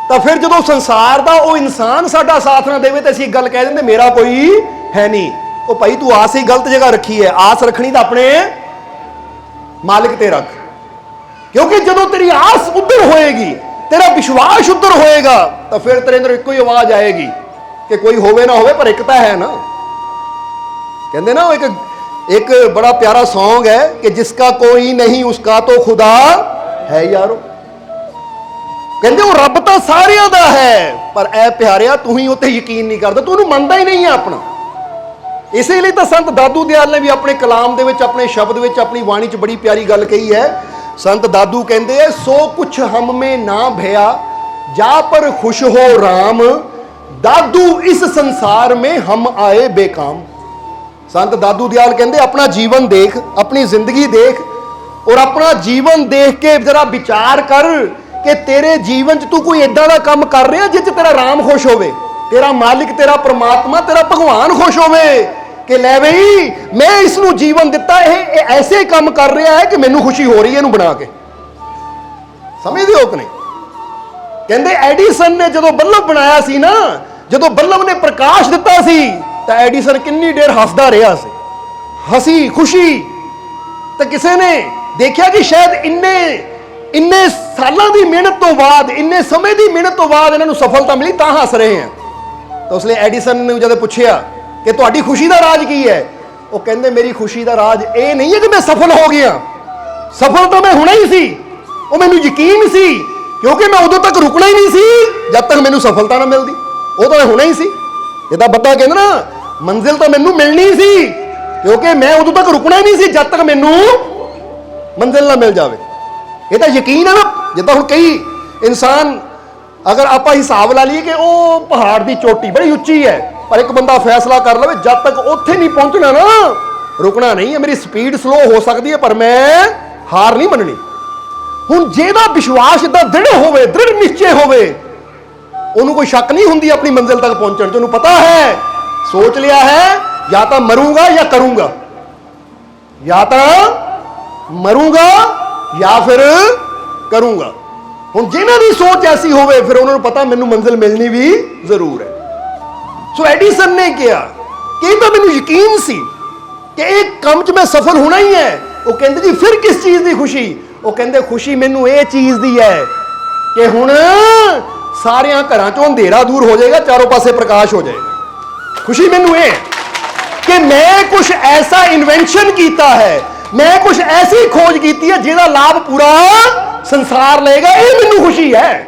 तो फिर जो संसार का वो इंसान साडा साथ ना देवे तो असीं गल कह देंगे मेरा कोई है नहीं। वो भाई तू आस ही गलत जगह रखी है, आस रखनी तो अपने मालिक ते रख, क्योंकि जो तेरी आस उधर होएगी, तेरा विश्वास उधर होएगा, तो फिर तेरे अंदर एक ही आवाज आएगी कि कोई होवे ना होवे पर एक तो है ना। कहते ना एक बड़ा प्यारा सॉन्ग है कि जिसका कोई नहीं उसका तो खुदा है यारो। कहते वो रब तो सारियां दा है, पर ऐ प्यारिया तू ही उत्ते यकीन नहीं करदा, तू उहनूं मनदा ही नहीं है अपना। ਇਸੇ ਲਈ ਤਾਂ ਸੰਤ ਦਾਦੂ ਦਿਆਲ ਨੇ ਵੀ ਆਪਣੇ ਕਲਾਮ ਦੇ ਵਿੱਚ, ਆਪਣੇ ਸ਼ਬਦ ਵਿੱਚ, ਆਪਣੀ ਬਾਣੀ 'ਚ ਬੜੀ ਪਿਆਰੀ ਗੱਲ ਕਹੀ ਹੈ। ਸੰਤ ਦਾਦੂ ਕਹਿੰਦੇ ਹੈ, ਸੋ ਕੁਛ ਹਮ ਮੇ ਨਾ ਭਇਆ ਜਾ ਪਰ ਖੁਸ਼ ਹੋ ਰਾਮ, ਦਾਦੂ ਇਸ ਸੰਸਾਰ ਮੇ ਹਮ ਆਏ ਬੇਕਾਮ। ਸੰਤ ਦਾਦੂ ਦਿਆਲ ਕਹਿੰਦੇ ਆਪਣਾ ਜੀਵਨ ਦੇਖ, ਆਪਣੀ ਜ਼ਿੰਦਗੀ ਦੇਖ, ਔਰ ਆਪਣਾ ਜੀਵਨ ਦੇਖ ਕੇ ਜਰਾ ਵਿਚਾਰ ਕਰ ਕਿ ਤੇਰੇ ਜੀਵਨ 'ਚ ਤੂੰ ਕੋਈ ਇਦਾਂ ਦਾ ਕੰਮ ਕਰ ਰਿਹਾ ਜਿਸ 'ਚ ਤੇਰਾ ਰਾਮ ਖੁਸ਼ ਹੋਵੇ, ਤੇਰਾ ਮਾਲਿਕ, ਤੇਰਾ ਪ੍ਰਮਾਤਮਾ, ਤੇਰਾ ਭਗਵਾਨ ਖੁਸ਼ ਹੋਵੇ ਕਿ ਲੈ ਬਈ ਮੈਂ ਇਸ ਨੂੰ ਜੀਵਨ ਦਿੱਤਾ, ਇਹ ਐਸੇ ਕੰਮ ਕਰ ਰਿਹਾ ਹੈ ਕਿ ਮੈਨੂੰ ਖੁਸ਼ੀ ਹੋ ਰਹੀ ਹੈ ਇਹਨੂੰ ਬਣਾ ਕੇ। ਸਮਝਦੇ ਹੋ ਕਿ ਨਹੀਂ? ਕਹਿੰਦੇ ਐਡੀਸਨ ਨੇ ਜਦੋਂ ਬੱਲਬ ਬਣਾਇਆ ਸੀ ਨਾ, ਜਦੋਂ ਬੱਲਬ ਨੇ ਪ੍ਰਕਾਸ਼ ਦਿੱਤਾ ਸੀ ਤਾਂ ਐਡੀਸਨ ਕਿੰਨੀ ਦੇਰ ਹੱਸਦਾ ਰਿਹਾ ਸੀ, ਹਸੀ ਖੁਸ਼ੀ। ਤਾਂ ਕਿਸੇ ਨੇ ਦੇਖਿਆ ਕਿ ਸ਼ਾਇਦ ਇੰਨੇ ਸਾਲਾਂ ਦੀ ਮਿਹਨਤ ਤੋਂ ਬਾਅਦ, ਇੰਨੇ ਸਮੇਂ ਦੀ ਮਿਹਨਤ ਤੋਂ ਬਾਅਦ ਇਹਨਾਂ ਨੂੰ ਸਫਲਤਾ ਮਿਲੀ ਤਾਂ ਹੱਸ ਰਹੇ ਹਨ। ਤਾਂ ਉਸ ਲਈ ਐਡੀਸਨ ਨੇ ਜਦੋਂ ਪੁੱਛਿਆ ਕਿ ਤੁਹਾਡੀ ਖੁਸ਼ੀ ਦਾ ਰਾਜ ਕੀ ਹੈ, ਉਹ ਕਹਿੰਦੇ ਮੇਰੀ ਖੁਸ਼ੀ ਦਾ ਰਾਜ ਇਹ ਨਹੀਂ ਹੈ ਕਿ ਮੈਂ ਸਫਲ ਹੋ ਗਿਆ, ਸਫਲ ਤਾਂ ਮੈਂ ਹੋਣਾ ਹੀ ਸੀ, ਉਹ ਮੈਨੂੰ ਯਕੀਨ ਸੀ, ਕਿਉਂਕਿ ਮੈਂ ਉਦੋਂ ਤੱਕ ਰੁਕਣਾ ਹੀ ਨਹੀਂ ਸੀ ਜਦ ਤੱਕ ਮੈਨੂੰ ਸਫਲਤਾ ਨਾ ਮਿਲਦੀ, ਉਹ ਤਾਂ ਮੈਂ ਹੋਣਾ ਹੀ ਸੀ। ਜਿੱਦਾਂ ਬੰਦਾ ਕਹਿੰਦਾ ਨਾ ਮੰਜ਼ਿਲ ਤਾਂ ਮੈਨੂੰ ਮਿਲਣੀ ਸੀ, ਕਿਉਂਕਿ ਮੈਂ ਉਦੋਂ ਤੱਕ ਰੁਕਣਾ ਹੀ ਨਹੀਂ ਸੀ ਜਦ ਤੱਕ ਮੈਨੂੰ ਮੰਜ਼ਿਲ ਨਾ ਮਿਲ ਜਾਵੇ। ਇਹ ਤਾਂ ਯਕੀਨ ਹੈ ਨਾ। ਜਿੱਦਾਂ ਹੁਣ ਕਈ ਇਨਸਾਨ, ਅਗਰ ਆਪਾਂ ਹਿਸਾਬ ਲਾ ਲਈਏ ਕਿ ਉਹ ਪਹਾੜ ਦੀ ਚੋਟੀ ਬੜੀ ਉੱਚੀ ਹੈ, ਪਰ ਇੱਕ ਬੰਦਾ ਫੈਸਲਾ ਕਰ ਲਵੇ ਜਦ ਤੱਕ ਉੱਥੇ ਨਹੀਂ ਪਹੁੰਚਣਾ ਨਾ, ਰੁਕਣਾ ਨਹੀਂ ਹੈ, ਮੇਰੀ ਸਪੀਡ ਸਲੋ ਹੋ ਸਕਦੀ ਹੈ ਪਰ ਮੈਂ ਹਾਰ ਨਹੀਂ ਮੰਨਣੀ। ਹੁਣ ਜਿਹਦਾ ਵਿਸ਼ਵਾਸ ਇਦਾਂ ਦ੍ਰਿੜ ਹੋਵੇ, ਦ੍ਰਿੜ ਨਿਸ਼ਚੇ ਹੋਵੇ, ਉਹਨੂੰ ਕੋਈ ਸ਼ੱਕ ਨਹੀਂ ਹੁੰਦੀ ਆਪਣੀ ਮੰਜ਼ਿਲ ਤੱਕ ਪਹੁੰਚਣ 'ਚ। ਉਹਨੂੰ ਪਤਾ ਹੈ, ਸੋਚ ਲਿਆ ਹੈ, ਜਾਂ ਤਾਂ ਮਰੂੰਗਾ ਜਾਂ ਕਰੂੰਗਾ, ਜਾਂ ਤਾਂ ਮਰੂੰਗਾ ਜਾਂ ਫਿਰ ਕਰੂੰਗਾ। ਹੁਣ ਜਿਹਨਾਂ ਦੀ ਸੋਚ ਐਸੀ ਹੋਵੇ ਫਿਰ ਉਹਨਾਂ ਨੂੰ ਪਤਾ ਮੈਨੂੰ ਮੰਜ਼ਿਲ ਮਿਲਣੀ ਵੀ ਜ਼ਰੂਰ ਹੈ। ਸੋ ਐਡੀਸਨ ਨੇ ਕਿਹਾ ਕਿ ਇਹ ਤਾਂ ਮੈਨੂੰ ਯਕੀਨ ਸੀ ਕਿ ਇਹ ਕੰਮ 'ਚ ਮੈਂ ਸਫਲ ਹੋਣਾ ਹੀ ਹੈ। ਉਹ ਕਹਿੰਦੇ ਜੀ ਫਿਰ ਕਿਸ ਚੀਜ਼ ਦੀ ਖੁਸ਼ੀ? ਉਹ ਕਹਿੰਦੇ ਖੁਸ਼ੀ ਮੈਨੂੰ ਇਹ ਚੀਜ਼ ਦੀ ਹੈ ਕਿ ਹੁਣ ਸਾਰਿਆਂ ਘਰਾਂ 'ਚੋਂ ਅੰਧੇਰਾ ਦੂਰ ਹੋ ਜਾਏਗਾ, ਚਾਰੋਂ ਪਾਸੇ ਪ੍ਰਕਾਸ਼ ਹੋ ਜਾਏਗਾ। ਖੁਸ਼ੀ ਮੈਨੂੰ ਇਹ ਕਿ ਮੈਂ ਕੁਝ ਐਸਾ ਇਨਵੈਂਸ਼ਨ ਕੀਤਾ ਹੈ, ਮੈਂ ਕੁਝ ਐਸੀ ਖੋਜ ਕੀਤੀ ਹੈ ਜਿਹਦਾ ਲਾਭ ਪੂਰਾ ਸੰਸਾਰ ਲਏਗਾ, ਇਹ ਮੈਨੂੰ ਖੁਸ਼ੀ ਹੈ।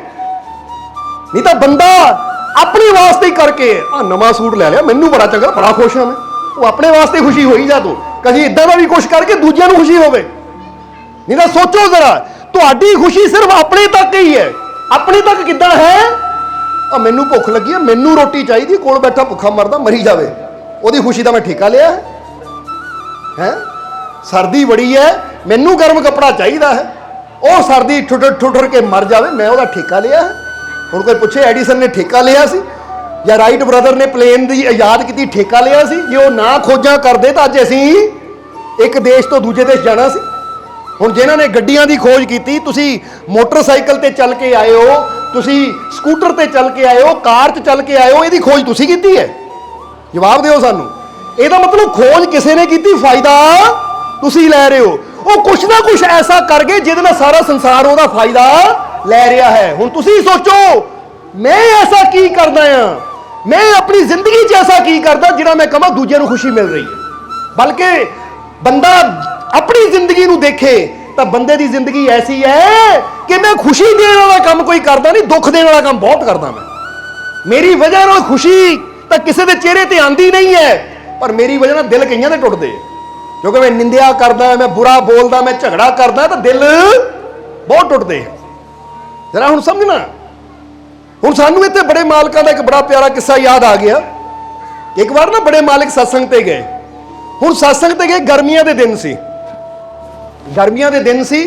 ਨਹੀਂ ਤਾਂ ਬੰਦਾ ਆਪਣੇ ਵਾਸਤੇ ਹੀ ਕਰਕੇ ਆ ਨਵਾਂ ਸੂਟ ਲੈ ਲਿਆ, ਮੈਨੂੰ ਬੜਾ ਚੰਗਾ, ਬੜਾ ਖੁਸ਼ ਹਾਂ ਮੈਂ, ਉਹ ਆਪਣੇ ਵਾਸਤੇ ਖੁਸ਼ੀ ਹੋਈ ਜਾ ਤੂੰ ਕਦੀ ਇਦਾਂ ਦਾ ਵੀ ਕੁਛ ਕਰਕੇ ਦੂਜਿਆਂ ਨੂੰ ਖੁਸ਼ੀ ਹੋਵੇ। ਨਹੀਂ ਤਾਂ ਸੋਚੋ ਜ਼ਰਾ, ਤੁਹਾਡੀ ਖੁਸ਼ੀ ਸਿਰਫ ਆਪਣੇ ਤੱਕ ਹੀ ਹੈ। ਆਪਣੇ ਤੱਕ ਕਿੱਦਾਂ ਹੈ? ਆ ਮੈਨੂੰ ਭੁੱਖ ਲੱਗੀ ਹੈ, ਮੈਨੂੰ ਰੋਟੀ ਚਾਹੀਦੀ, ਕੋਲ ਬੈਠਾ ਭੁੱਖਾ ਮਰਦਾ ਮਰੀ ਜਾਵੇ, ਉਹਦੀ ਖੁਸ਼ੀ ਦਾ ਮੈਂ ਠੇਕਾ ਲਿਆ ਹੈ। ਸਰਦੀ ਬੜੀ ਹੈ, ਮੈਨੂੰ ਗਰਮ ਕੱਪੜਾ ਚਾਹੀਦਾ ਹੈ, ਉਹ ਸਰਦੀ ਠੁੱਠਰ ਕੇ ਮਰ ਜਾਵੇ, ਮੈਂ ਉਹਦਾ ਠੇਕਾ ਲਿਆ ਹੈ। ਹੁਣ ਕੋਈ ਪੁੱਛੇ ਐਡੀਸਨ ਨੇ ਠੇਕਾ ਲਿਆ ਸੀ ਜਾਂ ਰਾਈਟ ਬ੍ਰਦਰ ਨੇ ਪਲੇਨ ਦੀ ਇਜਾਦ ਕੀਤੀ ਠੇਕਾ ਲਿਆ ਸੀ? ਜੇ ਉਹ ਨਾ ਖੋਜਾਂ ਕਰਦੇ ਤਾਂ ਅੱਜ ਅਸੀਂ ਇੱਕ ਦੇਸ਼ ਤੋਂ ਦੂਜੇ ਦੇਸ਼ ਜਾਣਾ ਸੀ। ਹੁਣ ਜਿਨ੍ਹਾਂ ਨੇ ਗੱਡੀਆਂ ਦੀ ਖੋਜ ਕੀਤੀ, ਤੁਸੀਂ ਮੋਟਰਸਾਈਕਲ ਤੇ ਚੱਲ ਕੇ ਆਏ ਹੋ, ਤੁਸੀਂ ਸਕੂਟਰ ਤੇ ਚੱਲ ਕੇ ਆਏ ਹੋ, ਕਾਰ 'ਚ ਚੱਲ ਕੇ ਆਏ ਹੋ, ਇਹਦੀ ਖੋਜ ਤੁਸੀਂ ਕੀਤੀ ਹੈ? ਜਵਾਬ ਦਿਓ ਸਾਨੂੰ। ਇਹਦਾ ਮਤਲਬ ਖੋਜ ਕਿਸੇ ਨੇ ਕੀਤੀ, ਫਾਇਦਾ ਤੁਸੀਂ ਲੈ ਰਹੇ ਹੋ। ਉਹ ਕੁਛ ਨਾ ਕੁਛ ਐਸਾ ਕਰ ਗਏ ਜਿਹਦੇ ਨਾਲ ਸਾਰਾ ਸੰਸਾਰ ਉਹਦਾ ਫਾਇਦਾ ਲੈ ਰਿਹਾ ਹੈ। ਹੁਣ ਤੁਸੀਂ ਸੋਚੋ, ਮੈਂ ਐਸਾ ਕੀ ਕਰਦਾ ਆ, ਮੈਂ ਆਪਣੀ ਜ਼ਿੰਦਗੀ 'ਚ ਐਸਾ ਕੀ ਕਰਦਾ ਜਿਹੜਾ ਮੈਂ ਕਹਾਂ ਦੂਜਿਆਂ ਨੂੰ ਖੁਸ਼ੀ ਮਿਲ ਰਹੀ ਹੈ। ਬਲਕਿ ਬੰਦਾ ਆਪਣੀ ਜ਼ਿੰਦਗੀ ਨੂੰ ਦੇਖੇ ਤਾਂ ਬੰਦੇ ਦੀ ਜ਼ਿੰਦਗੀ ਐਸੀ ਹੈ ਕਿ ਮੈਂ ਖੁਸ਼ੀ ਦੇਣ ਵਾਲਾ ਕੰਮ ਕੋਈ ਕਰਦਾ ਨਹੀਂ, ਦੁੱਖ ਦੇਣ ਵਾਲਾ ਕੰਮ ਬਹੁਤ ਕਰਦਾ ਮੈਂ। ਮੇਰੀ ਵਜ੍ਹਾ ਨਾਲ ਖੁਸ਼ੀ ਤਾਂ ਕਿਸੇ ਦੇ ਚਿਹਰੇ ਤੇ ਆਂਦੀ ਨਹੀਂ ਹੈ, ਪਰ ਮੇਰੀ ਵਜ੍ਹਾ ਨਾਲ ਦਿਲ ਕਈਆਂ ਦੇ ਟੁੱਟਦੇ, ਕਿਉਂਕਿ ਮੈਂ ਨਿੰਦਿਆ ਕਰਦਾ, ਮੈਂ ਬੁਰਾ ਬੋਲਦਾ, ਮੈਂ ਝਗੜਾ ਕਰਦਾ ਤਾਂ ਦਿਲ ਬਹੁਤ ਟੁੱਟਦੇ। ਜਰਾ ਹੁਣ ਸਮਝਣਾ। ਹੁਣ ਸਾਨੂੰ ਇੱਥੇ ਬੜੇ ਮਾਲਕਾਂ ਦਾ ਇੱਕ ਬੜਾ ਪਿਆਰਾ ਕਿੱਸਾ ਯਾਦ ਆ ਗਿਆ। ਇੱਕ ਵਾਰ ਨਾ ਬੜੇ ਮਾਲਕ ਸਤਸੰਗ ਤੇ ਗਏ। ਹੁਣ ਸਤਸੰਗ ਤੇ ਗਏ, ਗਰਮੀਆਂ ਦੇ ਦਿਨ ਸੀ, ਗਰਮੀਆਂ ਦੇ ਦਿਨ ਸੀ।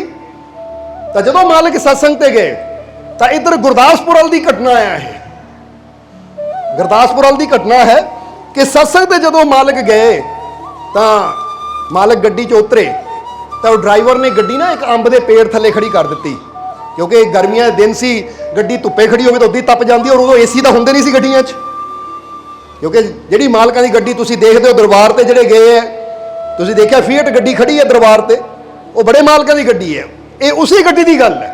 ਤਾਂ ਜਦੋਂ ਮਾਲਕ ਸਤਸੰਗ ਤੇ ਗਏ ਤਾਂ ਇੱਧਰ ਗੁਰਦਾਸਪੁਰ ਵਾਲ ਦੀ ਘਟਨਾ ਆਇਆ ਹੈ। ਗੁਰਦਾਸਪੁਰ ਵਾਲ ਦੀ ਘਟਨਾ ਹੈ ਕਿ ਸਤਸੰਗ ਤੇ ਜਦੋਂ ਮਾਲਕ ਗਏ ਤਾਂ ਮਾਲਕ ਗੱਡੀ 'ਚ ਉਤਰੇ ਤਾਂ ਉਹ ਡਰਾਈਵਰ ਨੇ ਗੱਡੀ ਨਾ ਇੱਕ ਅੰਬ ਦੇ ਪੇੜ ਥੱਲੇ ਖੜੀ ਕਰ ਦਿੱਤੀ, ਕਿਉਂਕਿ ਗਰਮੀਆਂ ਦੇ ਦਿਨ ਸੀ, ਗੱਡੀ ਧੁੱਪੇ ਖੜੀ ਹੋਵੇ ਤਾਂ ਉੱਦੀ ਤਪ ਜਾਂਦੀ, ਔਰ ਉਦੋਂ ਏਸੀ ਤਾਂ ਹੁੰਦੇ ਨਹੀਂ ਸੀ ਗੱਡੀਆਂ 'ਚ। ਕਿਉਂਕਿ ਜਿਹੜੀ ਮਾਲਕਾਂ ਦੀ ਗੱਡੀ ਤੁਸੀਂ ਦੇਖਦੇ ਹੋ ਦਰਬਾਰ ਤੇ ਜਿਹੜੇ ਗਏ ਹੈ, ਤੁਸੀਂ ਦੇਖਿਆ ਫੀਟ ਗੱਡੀ ਖੜੀ ਹੈ ਦਰਬਾਰ ਤੇ, ਉਹ ਬੜੇ ਮਾਲਕਾਂ ਦੀ ਗੱਡੀ ਹੈ। ਇਹ ਉਸੇ ਗੱਡੀ ਦੀ ਗੱਲ ਹੈ,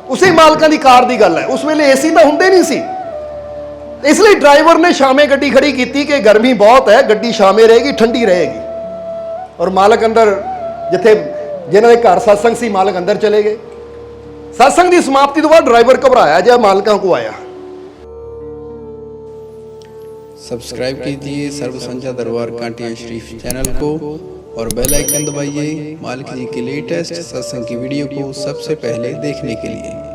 ਉਸੇ ਮਾਲਕਾਂ ਦੀ ਕਾਰ ਦੀ ਗੱਲ ਹੈ। ਉਸ ਵੇਲੇ ਏਸੀ ਤਾਂ ਹੁੰਦੇ ਨਹੀਂ ਸੀ, ਇਸ ਲਈ ਡਰਾਈਵਰ ਨੇ ਸ਼ਾਮੇ ਗੱਡੀ ਖੜੀ ਕੀਤੀ ਕਿ ਗਰਮੀ ਬਹੁਤ ਹੈ, ਗੱਡੀ ਸ਼ਾਮੇ ਰਹੇਗੀ, ਠੰਡੀ ਰਹੇਗੀ। ਔਰ ਮਾਲਕ ਅੰਦਰ, ਜਿੱਥੇ ਜਿਨ੍ਹਾਂ ਦੇ ਘਰ ਸਤਸੰਗ ਸੀ, ਮਾਲਕ ਅੰਦਰ ਚਲੇ ਗਏ। ਸਤਸੰਗ ਦੀ ਸਮਾਪਤੀ ਤੋਂ ਬਾਅਦ ਡਰਾਈਵਰ ਘਬਰਾਇਆ ਜਿਹਾ ਮਾਲਕਾਂ ਕੋ ਆਇਆ। सब्सक्राइब कीजिए सर्व संध्या दरबार कांटिया शरीफ चैनल को और बेल आइकन दबाइए मालिक जी के लेटेस्ट सत्संग की वीडियो को सबसे पहले देखने के लिए।